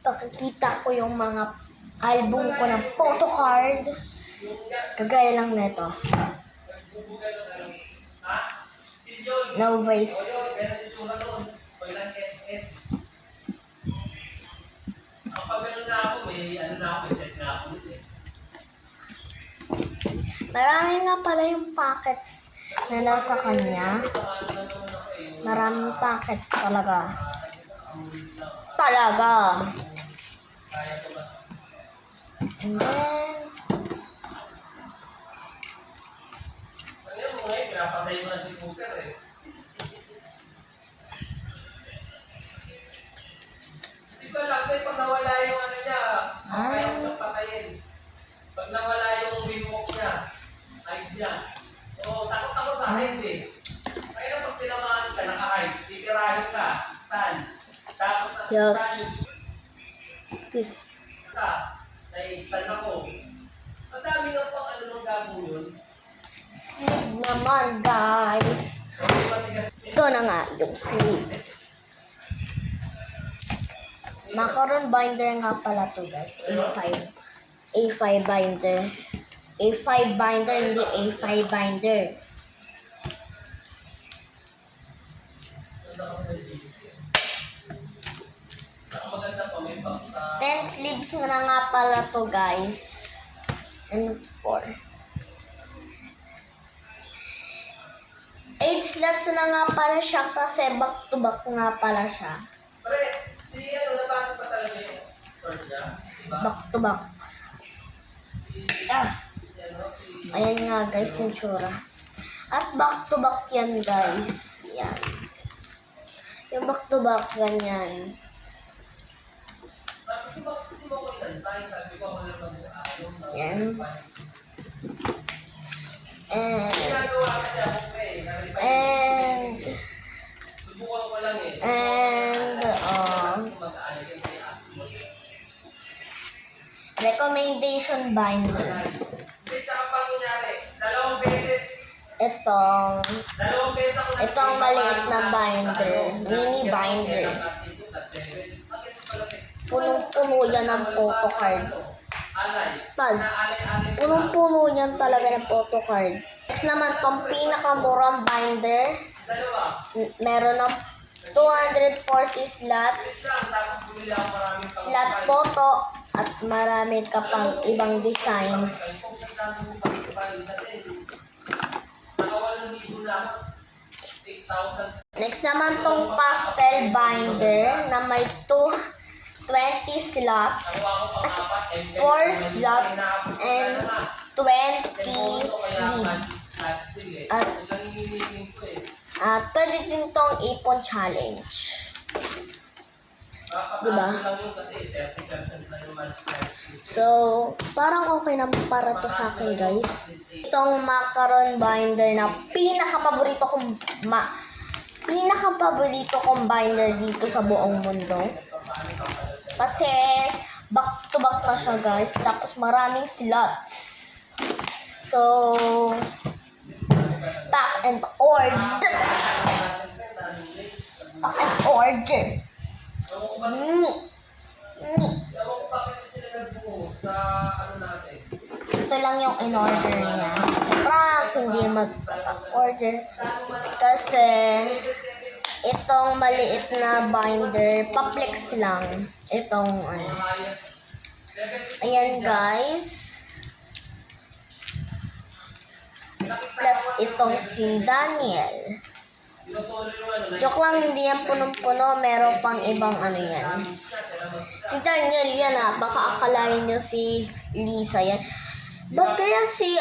Pakikita ko yung mga album ko ng photo card. Kagaya lang nito. No voice. Marami nga pala yung packets na nasa kanya. Maraming packets talaga. And then, Diba lang, pag nawala yung ano niya, kaya ko patayin. Pag nawala yung remote niya, hide niya. So, takot ako sa hide eh. Kaya pag tinamaan ka, naka-hide, titirahin ka, stand. Tapos yes. stand yung This. na-stand ako. Ang dami nga pang ano nung gagawin yun. Sleeve naman, guys. Ito na nga yung sleeve. Macaron binder nga pala to, guys. A5 binder. A5 binder, hindi A5 binder. Then sleeves na nga pala to, guys. And 4. 8 slots na nga pala siya kasi back to back nga pala siya. Pre, si ano, nabasa pa talaga yung short niya? Diba? Back to back. Ayan nga, guys, yung tsura. At back to back yan, guys. Yan. Yung back to back, ganyan. Yan. Recommendation binder. Itong maliit na binder, mini binder. Punong-puno yan ng photo card. Punong-puno yan talaga ng photo card. Next naman, itong pinakamurang binder. Meron ng 240 slots. Slot photo. At marami ka pang ibang designs. Next naman tong pastel binder na may 20 slots, 4 slots, and 20 sleeve. At pwede din tong ipon challenge. Diba? So, parang okay na para to sa akin, guys. Itong macaron binder na pinaka-paborito kong binder dito sa buong mundo. Kasi back to back na siya, guys. Tapos maraming slots. So, pack and order. Pack and order. Ito lang yung in-order niya. Prank, hindi mag-order. Kasi itong maliit na binder, paplex lang. Itong ano. Ayan, guys. Plus itong si Daniel. Joke lang, hindi yan punong-puno. Meron pang ibang ano yan. Si Daniel yan baka akalain nyo si Lisa yan. Ba't kaya si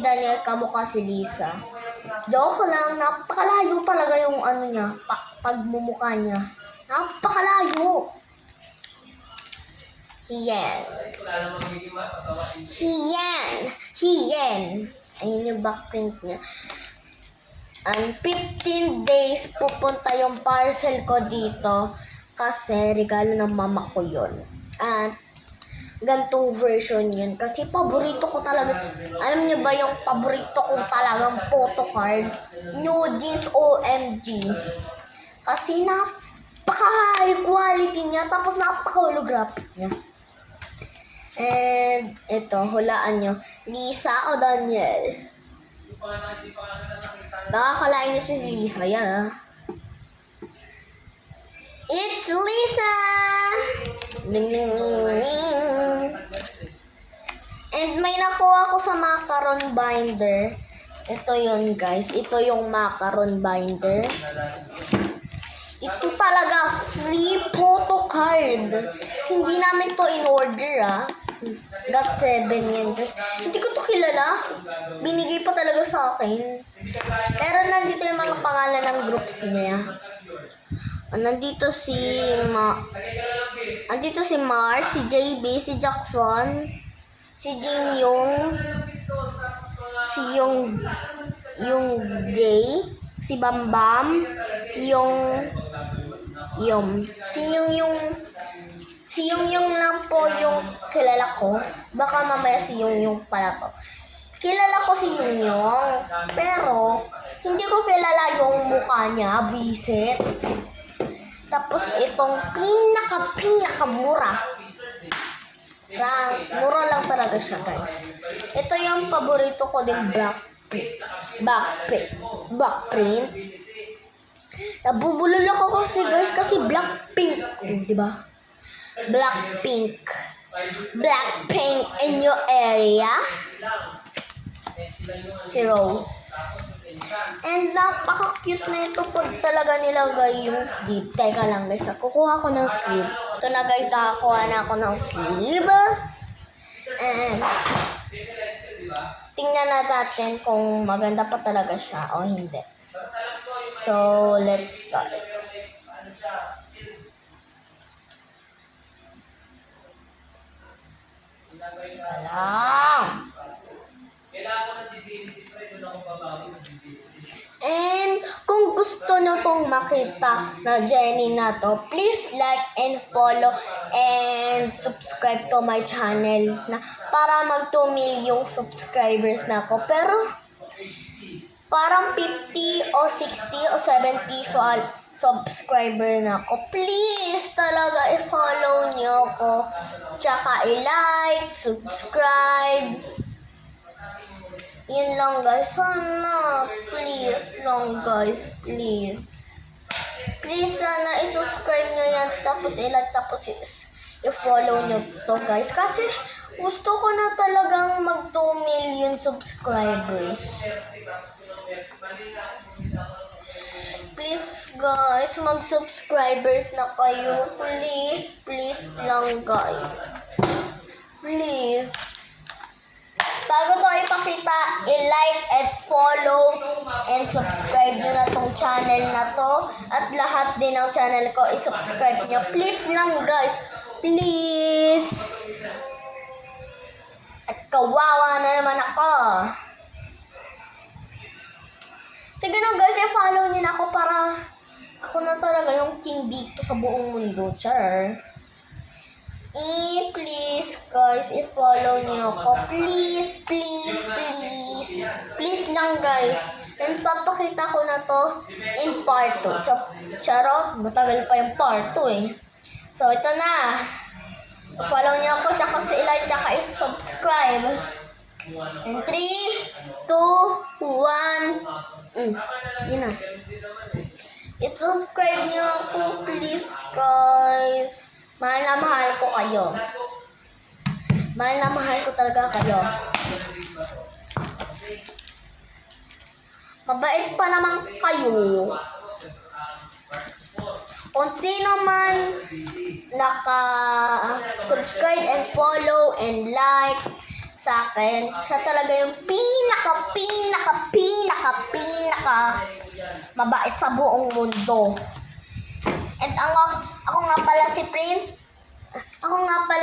Daniel kamukha si Lisa? Joke lang, napakalayo talaga yung ano niya, pagmumukha niya. Napakalayo. Hiyen. Ayun yung backprint niya. 15 days pupunta yung parcel ko dito kasi regalo ng mama ko yun. At gantong version yun kasi paborito ko talaga. Alam niyo ba yung paborito ko talagang photo card? New Jeans OMG. Kasi napaka-high quality niya, tapos napaka-holographic niya. And ito, hulaan nyo. Lisa o Daniel? Baka kalain nyo si Lisa. Yan ah. It's Lisa! Ding, ding, ding, ding. And may nakuha ko sa macaron binder. Ito yun guys. Ito yung macaron binder. Ito talaga free photo card. Hindi namin to in order ah. Got 7 yan guys. Hindi ko to kilala. Binigay pa talaga sa akin. Pero nandito yung mga pangalan ng groups niya. Nandito si Mark, si JB, si Jackson, si Jing Yung, si yung Jay, si Bambam, si yung lang po yung kilala ko. Baka mamaya si yung pala to. Kilala ko si yung, pero hindi ko kilala yung mukha niya, bisit. Tapos itong pinaka-mura. Mura lang talaga siya guys. Ito yung paborito ko din, backprint. Nabubulol ako kasi Blackpink, diba? Blackpink in your area. Si Rose. And napaka-cute na ito pag talaga nilagay yung sleeve. Teka lang guys, kukuha ko ng sleeve. Ito na guys, nakakuha na ako ng sleeve. And tingnan natin kung maganda pa talaga siya o hindi. So, let's start. Alam! And kung gusto nyo tong makita na Jenny na to, please like and follow and subscribe to my channel na para mag 2 million subscribers na ako. Pero parang 50 o 60 o 70 subscriber na ako. Please talaga i-follow nyo ako. Tsaka i-like, subscribe. Yun lang guys. Sana, please lang guys. Please. Please sana i-subscribe nyo yan. Tapos i-like. Tapos i-follow nyo to guys. Kasi gusto ko na talagang mag 2 million subscribers. Please guys, mag-subscribers na kayo. Please. Please lang guys. Please. Bago ko ipakita, i-like and follow and subscribe nyo na tong channel na to. At lahat din ng channel ko, i-subscribe nyo. Please lang guys. Please. At kawawa na naman ako. Sige na guys, i-follow nyo na ako para ako na talaga yung king dito sa buong mundo. Char. Please guys, i-follow niyo ako. Please, please, please. Please lang guys. And papakita ko na to in part 2. Charot, matagal pa yung part 2 eh. So ito na. Follow niyo ako, tsaka i-like, tsaka i-subscribe. And 3, 2, 1. Yun na. I-subscribe niyo ako, please guys. Mahal na mahal ko kayo. Mahal na mahal ko talaga kayo. Mabait pa naman kayo. Kung sino man naka-subscribe and follow and like sa akin, siya talaga yung pinaka mabait sa buong mundo. And ako nga pala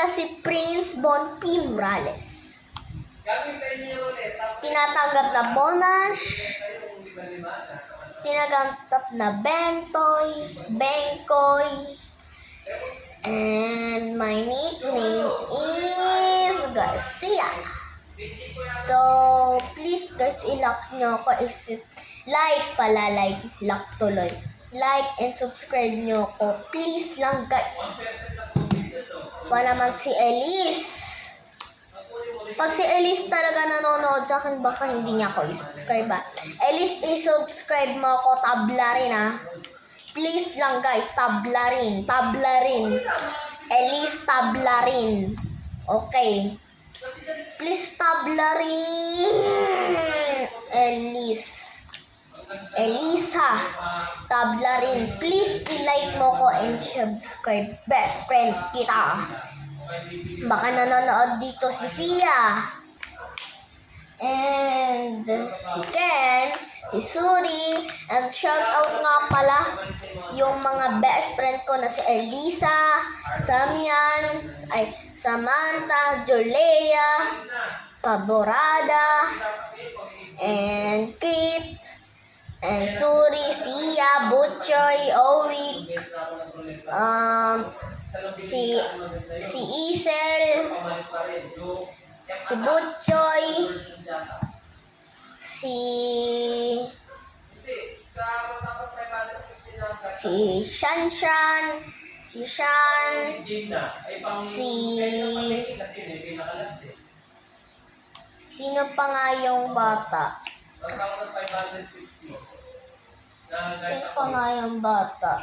si Prince Bon P. Morales. Tinatanggap na bonus, tinatanggap na Benkoy, and my nickname is Garcia. So, please guys, i-lock nyo ako. Like tuloy. like and subscribe nyo ko. Please lang guys. Wala naman si Elise. Pag si Elise talaga nanonood sa akin, baka hindi niya ako i-subscribe ba. Elise, i-subscribe mo ako, tabla rin ah. Please lang guys, tabla rin. Tabla rin. Elise, tabla rin. Okay. Please tabla rin. Elisa, tabla rin. Please i-like mo ko and subscribe. Best friend kita. Baka nanonood dito si Sia. And si Ken, si Suri, and shout out nga pala yung mga best friend ko na si Elisa, Samian, Samantha, Jolea, Paborada, and Kit, and Suri, Sia, Butchoy, Owik, si Isel, si Butchoy, si Shanshan, si Shan, sino pa nga yung bata? Sino pa nga yung bata?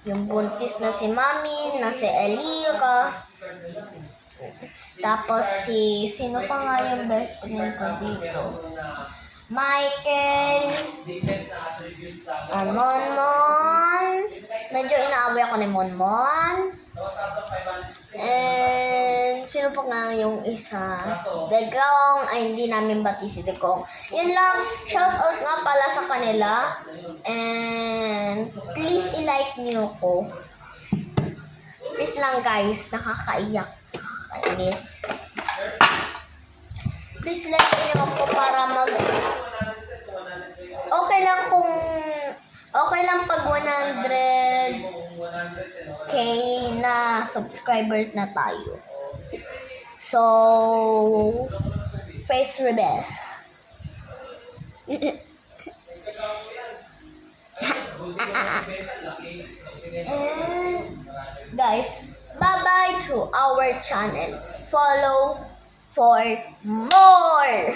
Yung buntis na si Mami, na si Elira. Tapos sino pa nga yung best friend ko dito? Michael. Monmon. Medyo inaaway ako ni Monmon. And sino pa nga yung isa? Degong. Ay, hindi namin bati si Degong. Yun lang. Shout out nga pala sa kanila. And please i-like nyo ko. Please lang guys. Nakakaiyak. Nakakainis. Please like nyo ako para okay lang pag 100k na subscribers na tayo. So, face rebel. Guys, bye-bye to our channel. Follow for more.